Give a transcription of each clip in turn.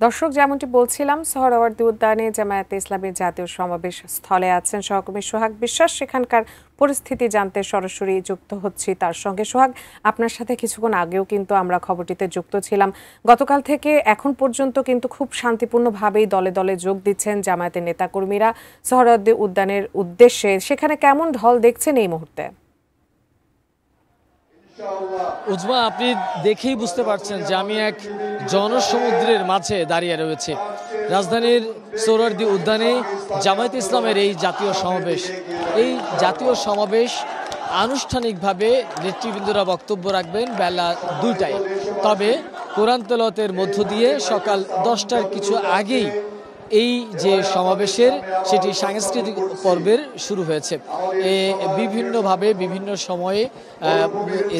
দর্শক, যেমনটি বলছিলাম, সোহরাওয়ার্দী উদ্যানে জামায়াতে ইসলামীর জাতীয় সমাবেশ স্থলে আছেন সহকর্মী সোহাগ বিশ্বাস। সেখানকার পরিস্থিতি জানতে সরাসরি যুক্ত হচ্ছি তার সঙ্গে। সোহাগ, আপনার সাথে কিছুক্ষণ আগেও কিন্তু আমরা খবরটিতে যুক্ত ছিলাম। গতকাল থেকে এখন পর্যন্ত কিন্তু খুব শান্তিপূর্ণভাবেই দলে দলে যোগ দিচ্ছেন জামায়াতের নেতাকর্মীরা সোহরাওয়ার্দী উদ্যানের উদ্দেশ্যে। সেখানে কেমন ঢল দেখছেন এই মুহূর্তে? উজমা, আপনি দেখেই বুঝতে পারছেন যে আমি এক জনসমুদ্রের মাঝে দাঁড়িয়ে রয়েছে। রাজধানীর সোহরাওয়ার্দী উদ্যানে জামায়াতে ইসলামের এই জাতীয় সমাবেশ, এই জাতীয় সমাবেশ আনুষ্ঠানিকভাবে নেতৃবৃন্দরা বক্তব্য রাখবেন বেলা 2টায়। তবে কোরআন তেলাওয়াতের মধ্য দিয়ে সকাল 10টার কিছু আগেই এই যে সমাবেশের সেটি সাংস্কৃতিক পর্বের শুরু হয়েছে। বিভিন্নভাবে বিভিন্ন সময়ে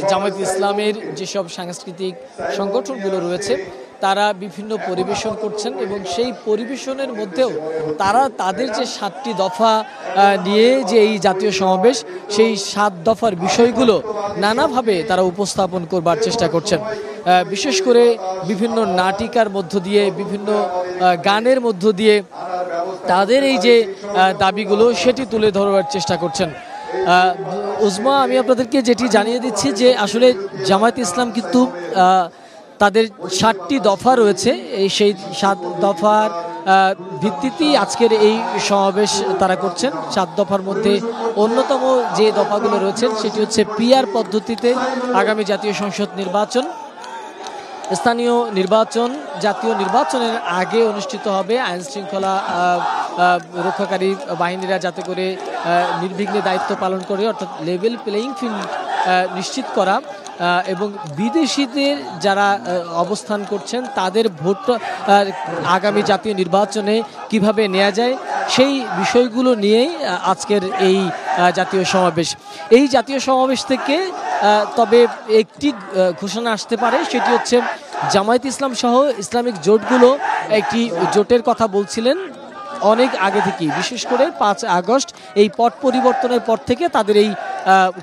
জামায়াতে ইসলামের যেসব সাংস্কৃতিক সংগঠনগুলো রয়েছে তারা বিভিন্ন পরিবেশন করছেন এবং সেই পরিবেশনের মধ্যেও তারা তাদের যে 7টি দফা নিয়ে যে এই জাতীয় সমাবেশ, সেই 7 দফার বিষয়গুলো নানাভাবে তারা উপস্থাপন করবার চেষ্টা করছেন। বিশেষ করে বিভিন্ন নাটিকার মধ্য দিয়ে, বিভিন্ন গানের মধ্য দিয়ে তাদের এই যে দাবিগুলো সেটি তুলে ধরবার চেষ্টা করছেন। উজমা, আমি আপনাদেরকে যেটি জানিয়ে দিচ্ছি যে আসলে জামায়াতে ইসলাম কিন্তু তাদের 7টি দফা রয়েছে, সেই 7 দফার ভিত্তিতেই আজকের এই সমাবেশ তারা করছেন। 7 দফার মধ্যে অন্যতম যে দফাগুলো রয়েছেন সেটি হচ্ছে পিআর পদ্ধতিতে আগামী জাতীয় সংসদ নির্বাচন, স্থানীয় নির্বাচন জাতীয় নির্বাচনের আগে অনুষ্ঠিত হবে, আইন শৃঙ্খলা রক্ষাকারী বাহিনীরা যাতে করে নির্বিঘ্নে দায়িত্ব পালন করে, অর্থাৎ লেভেল প্লেয়িং ফিল্ড নিশ্চিত করা, এবং বিদেশিদের যারা অবস্থান করছেন তাদের ভোট আগামী জাতীয় নির্বাচনে কিভাবে নেওয়া যায় সেই বিষয়গুলো নিয়েই আজকের এই জাতীয় সমাবেশ। এই জাতীয় সমাবেশ থেকে তবে একটি ঘোষণা আসতে পারে, সেটি হচ্ছে জামায়াতে ইসলাম সহ ইসলামিক জোটগুলো একটি জোটের কথা বলছিলেন অনেক আগে থেকেই। বিশেষ করে 5 আগস্ট এই পট পরিবর্তনের পর থেকে তাদের এই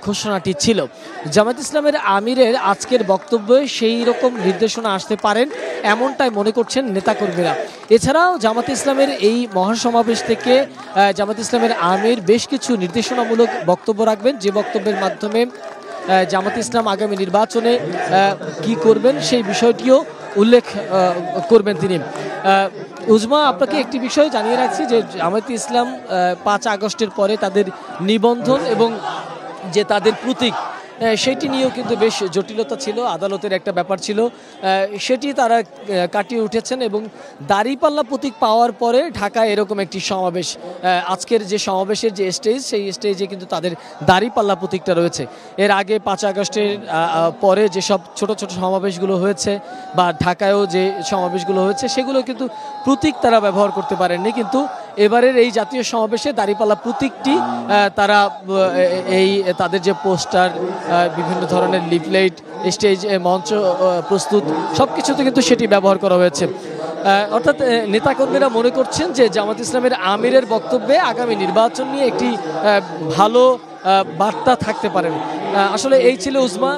ঘোষণাটি ছিল। জামায়াতে ইসলামের আমিরের আজকের বক্তব্যে সেই রকম নির্দেশনা আসতে পারেন এমনটাই মনে করছেন নেতাকর্মীরা। এছাড়াও জামায়াতে ইসলামের এই মহাসমাবেশ থেকে জামায়াতে ইসলামের আমির বেশ কিছু নির্দেশনামূলক বক্তব্য রাখবেন, যে বক্তব্যের মাধ্যমে জামায়াতে ইসলাম আগামী নির্বাচনে কি করবেন সেই বিষয়টিও উল্লেখ করবেন তিনি। উজমা, আপনাকে একটি বিষয় জানিয়ে রাখছি যে জামায়াতে ইসলাম 5 আগস্টের পরে তাদের নিবন্ধন এবং যে তাদের প্রতীক সেটি নিয়েও কিন্তু বেশ জটিলতা ছিল, আদালতের একটা ব্যাপার ছিল, সেটি তারা কাটিয়ে উঠেছেন এবং দাঁড়িপাল্লা প্রতীক পাওয়ার পরে ঢাকায় এরকম একটি সমাবেশ, আজকের যে সমাবেশের যে স্টেজ সেই স্টেজে কিন্তু তাদের দাঁড়িপাল্লা প্রতীকটা রয়েছে। এর আগে 5 আগস্টের পরে যেসব ছোট ছোট সমাবেশগুলো হয়েছে বা ঢাকায়ও যে সমাবেশগুলো হয়েছে সেগুলো কিন্তু প্রতীক তারা ব্যবহার করতে পারেননি, কিন্তু এবারের এই জাতীয় সমাবেশে দাঁড়িপাল্লা প্রতীকটি তারা এই তাদের যে পোস্টার, বিভিন্ন ধরনের লিফলেট, স্টেজ মঞ্চ প্রস্তুত সবকিছুতে কিন্তু সেটি ব্যবহার করা হয়েছে। অর্থাৎ নেতাকর্মীরা মনে করছেন যে জামায়াতে ইসলামের আমিরের বক্তব্যে আগামী নির্বাচন নিয়ে একটি ভালো বার্তা থাকতে পারেন। আসলে এই ছিল উজমা